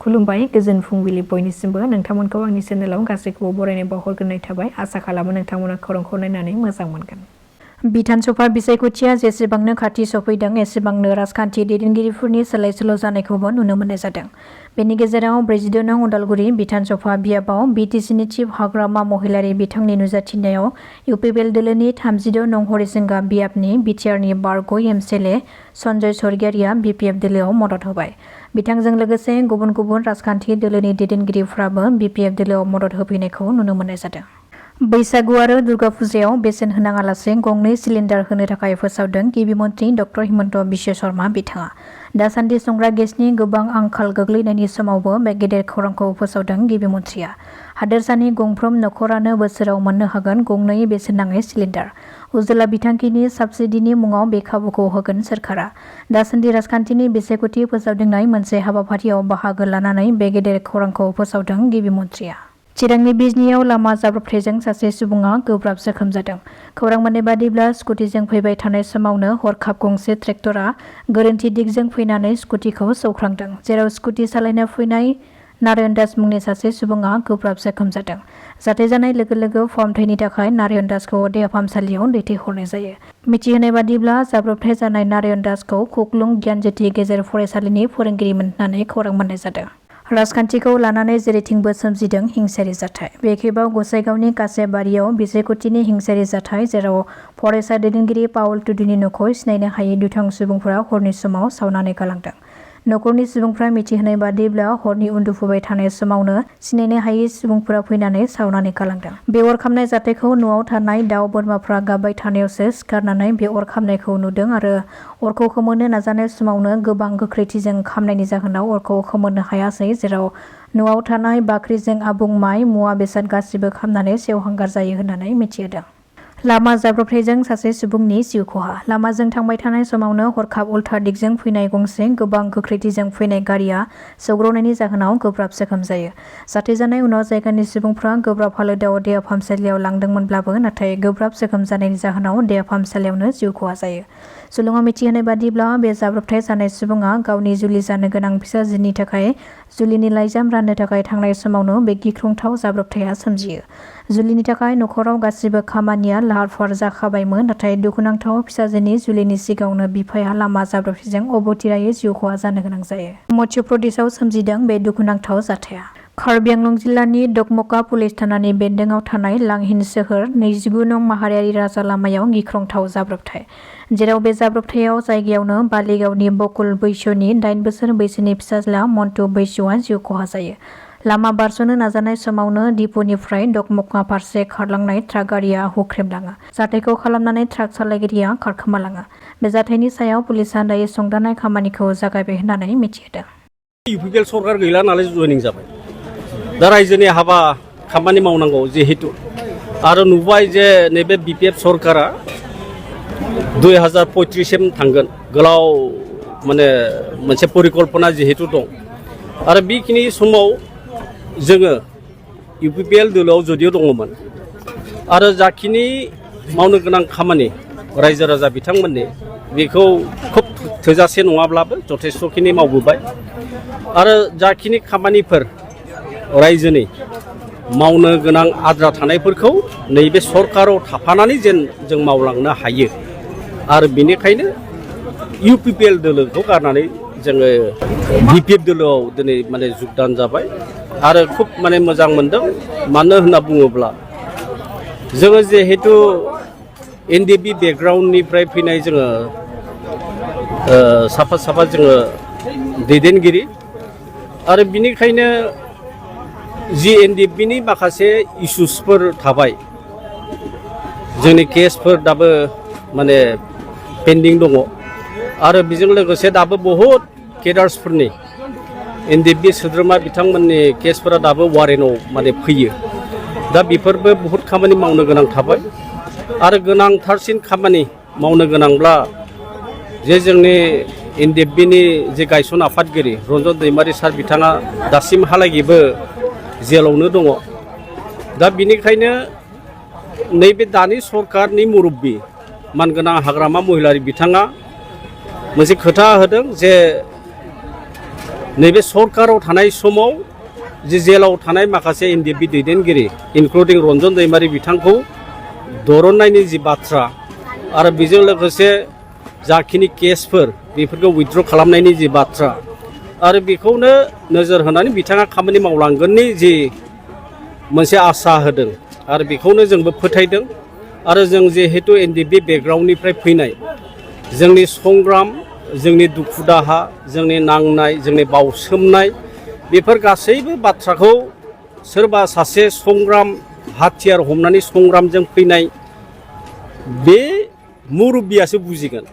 खुलुमबाय गोजोन फुंबिलि बयनिसिमबो नोंथांमोनखौ आंनि चेनेलाव गासैखौबो बरायनाय बावहरग्रोनाय थाबाय आसा खालामो नोंथांमोना खौरांखौ नायनानै मोजां मोनगोन। बिधानसभा बिसायख'थिया जेसेबांनो खाथि सफैदों एसेबांनो राजखान्थि दैदेनगिरिफोरनि सोलाय सोल' जानायखौबो नुनो मोननाय जादों। बेनि गेजेराव 42 नं उदालगुरि बिधानसभा बियाबाव बिटिसिनि चिफ हाग्रामा महिलारि बिथांनि नुजाथिनायाव इउपिपिएल दोलोनि 36 नं हरिसिंगा बियाबनि बिटिआरनि बारग' एमसिएलए सन्जय सरगियारिया बिपिएफ दोलोआव मदद होबाय। बिथांजों लोगोसे गुबुन गुबुन राजखान्थि दोलोनि दैदेनगिरिफ्राबो बिपिएफ दोलोआव मदद होफैनायखौ नुनो मोननाय जादों। बैसागु आरो दुर्गा फुजायाव बेसेन होनाङालासे गंनै सिलिन्डार होनो थाखाय फोसावदों गिबि मन्त्रि डक्टर हिमन्त बिश्व शर्मा बिथाङा। दासान्दि संग्रा गेसनि गोबां आंखाल गोग्लैनायनि समावबो बे गेदेर खौरांखौ फोसावदों गिबि मन्थ्रिया। हादोरसानि गंफ्रोम नखरानो बोसोराव मोननो हागोन गंनै बेसेन नाङै सिलिन्डार। उज्ज्वला बिथांखिनि साबसिडिनि मुङाव बे खाबुखौ होगोन सोरखारा। दासान्दि राजखान्थिनि बिसायख'थि फोसावदिंनाय मोनसे हाबाफारियाव बाहागो लानानै बे गेदेर खौरांखौ फोसावदों गिबि मन्थ्रिया। चिरांनि बिजनियाव लामा जाब्रबथायजों सासे सुबुङा गोब्राब जोखोम जादों। खौरां मोननाय बादिब्ला स्कुटिजों फैबाय थानाय समावनो हरखाब गंसे ट्रेक्टरा गोरोन्थि दिगजों फैनानै स्कुटिखौ सौख्रांदों, जेराव स्कुटि सालायना फैनाय नारायण दास मुंनि सासे सुबुङा गोब्राब जोखोम जादों। जाथाय जानाय लोगो लोगो फाहामथायनि थाखाय नारायण दासखौ देहा फाहामसालियाव दैथायहरनाय जायो। मिथिहोनाय बादिब्ला जाब्रबथाय जानाय नारायण दासखौ खुख्लुं गियानज्योति गेजेर फरायसालिनि फोरोंगिरिमोन होननानै खौरां मोननाय जादों। राजखान्थिखौ लानानै जेरैथिंबो सोमजिदों हिंसायारि जाथाय। बे खेबाव गसाइगावनि कासेबारियाव बिसायख'थिनि हिंसायारि जाथाय, जेराव फरायसा दैदेनगिरि पाउल टुडुनि न'खौ सिनायनो हायै दुथां सुबुंफोरा हरनि समाव सावनानै गालांदों। न'खरनि सुबुंफ्रा मिथिहोनाय बादिब्ला हरनि उन्दुफुबाय थानाय समावनो सिनायनो हायै सुबुंफोरा फैनानै सावनानै गालांदों। बे अर खामनाय जाथायखौ न'आव थानाय दाउ बोरमाफ्रा गाबबाय थानायावसो सिखारनानै बे अर खामनायखौ नुदों आरो अरखौ खोमोरनो नाजानाय समावनो गोबां गोख्रैथिजों खामनायनि जाहोनाव अरखौ खोमोरनो हायासै, जेराव न'आव थानाय बाख्रिजों आबुं माइ मुवा बेसाद गासिबो खामनानै सेवहांगार जायो होननानै मिथिहोदों। लामा जाब्रबथायजों सासे सुबुंनि जिउ खहा। लामाजों थांबाय थानाय समावनो हरखाब उल्था दिगजों फैनाय गंसे गोबां गोख्रैथिजों फैनाय गारिया सौग्रावनायनि जाहोनाव गोब्राब जोखोम जायो। जाथाय जानाय उनाव जायगानि सुबुंफ्रा गोब्राब हालोदाव देहा फाहामसालियाव लांदोंमोनब्लाबो नाथाय गोब्राब जोखोम जानायनि जाहोनाव देहा फाहामसालियावनो जिउ खहा जायो। सुलुङाव मिथिहोनाय बादिब्ला बे जाब्रबथाय जानाय सुबुङा गावनि जुलि जानो गोनां फिसाजोनि थाखाय जुलिनि लाइजाम राननो थाखाय थांनाय समावनो बे गिख्रंथाव जाब्रबथाया सोमजियो। जुलिनि थाखाय नखराव गासिबो खामानिया लाहार फाहार जाखाबायमोन, नाथाय दुखुनांथाव फिसाजोनि जुलिनि सिगाङावनो बिफाया लामा जाब्रबथायजों अबथिरायै जिउ खहा जानो गोनां जायो। मध्य प्रदेशआव सोमजिदों बे दुखुनांथाव जाथाया। कार्बि आंलं जिल्लानि डकमका पुलिस थानानि बेन्दोंआव थानाय लांहिन सोहोर 29 नं माहारियारि राजा लामायाव गिख्रंथाव जाब्रबथाय, जेराव बे जाब्रबथायाव जायगायावनो बालिगावनि बकुल बैसोनि 8 बोसोर बैसोनि फिसाज्ला मन्टु बैसोआ जिउ खहा जायो। लामा बारस'नो नाजानाय समावनो दिपुनिफ्राय डकमका फारसे खारलांनाय ट्राक गारिया हुख्रेमलाङो। जाथायखौ खालामनानै ट्राक सालायगिरिया खारखोमालाङो। बे जाथायनि सायाव पुलिसआ दायो संदाननाय खामानिखौ जागायबाय होननानै मिथिहोदों। इउपिपिएल सरकार गैला नालाय जयनिं जाबाय। दा रायजोनि हाबा खामानि मावनांगौ जिहेतु आरो नुबाय जे नैबे बिपिएफ सरकारा 2035 सिम थांगोन। गोलाव माने मोनसे परिकल्पना जिहेतु दं आरो बेखिनि समाव जोङो इउपिपिएल दोलोआव जदिय' दङमोन आरो जाखिनि मावनो गोनां खामानि रायजो राजा बिथांमोननि बेखौ खोब थोजासे नङाब्लाबो जथेस्थ'खिनि मावबोबाय आरो जाखिनि खामानिफोर रायजोनि मावनो गोनां आद्रा थानायफोरखौ नैबे सरकाराव थाफानानै जेन जों मावलांनो हायो आरो बेनिखायनो इउपिपिएल दोलोखौ गारनानै जोङो बिपिएफ दोलोआव दिनै माने जुगदान जाबाय आरो खुब माने मोजां मोनदों। मानो होनना बुङोब्ला जोङो जिहेतु एनडिएफबि बेकग्राउन्डनिफ्राय फैनाय जोङो साफा जोङो दैदेनगिरि आरो बिनिखायनो जि एनडिएफबिनि माखासे इसुसफोर थाबाय, जोंनि केसफोर दाबो माने पेन्डिं दङ आरो बेजों लोगोसे दाबो बहुद केडार्सफोरनि एनडिएफबि सोद्रोमा बिथांमोननि केसफोरा दाबो वारेन्टआव माने फैयो। दा बेफोरबो बहुद खामानि मावनो गोनां थाबाय आरो गोनांथारसिन खामानि मावनो गोनांब्ला जे जोंनि एनडिएफबिनि जे गायसन आफादगिरि रन्जन दैमारि सार बिथाङा दासिमहालागैबो जेलावनो दङ। दा बिनिखायनो नैबे दानि सरकारनि मुरब्बि मानगोनां हाग्रामा महिलारि बिथाङा मोनसे खोथा होदों जे नैबे सरकाराव थानाय समाव जे जेलाव थानाय माखासे एनडिएफबि दैदेनगिरि इनक्लुडिं रन्जन दैमारि बिथांखौ दरननायनि जि बाथ्रा आरो बेजों लोगोसे जाखिनि केसफोर बेफोरखौ उइथड्र खालामनायनि जि बाथ्रा आरो बेखौनो नोजोर होनानै बिथाङा खामानि मावलांगोननि जि मोनसे आसा होदों आरो बेखौनो जोंबो फोथायदों आरो जों जिहेतु एनडिएफबि बेकग्राउन्डनिफ्राय फैनाय जोंनि संग्राम जोंनि दुखु दाहा जोंनि नांनाय जोंनि बावसोमनाय बेफोर गासैबो बाथ्राखौ सोरबा सासे संग्राम हाथियार हमनानै संग्रामजों फैनाय बे मुरुबियासो बुजिगोन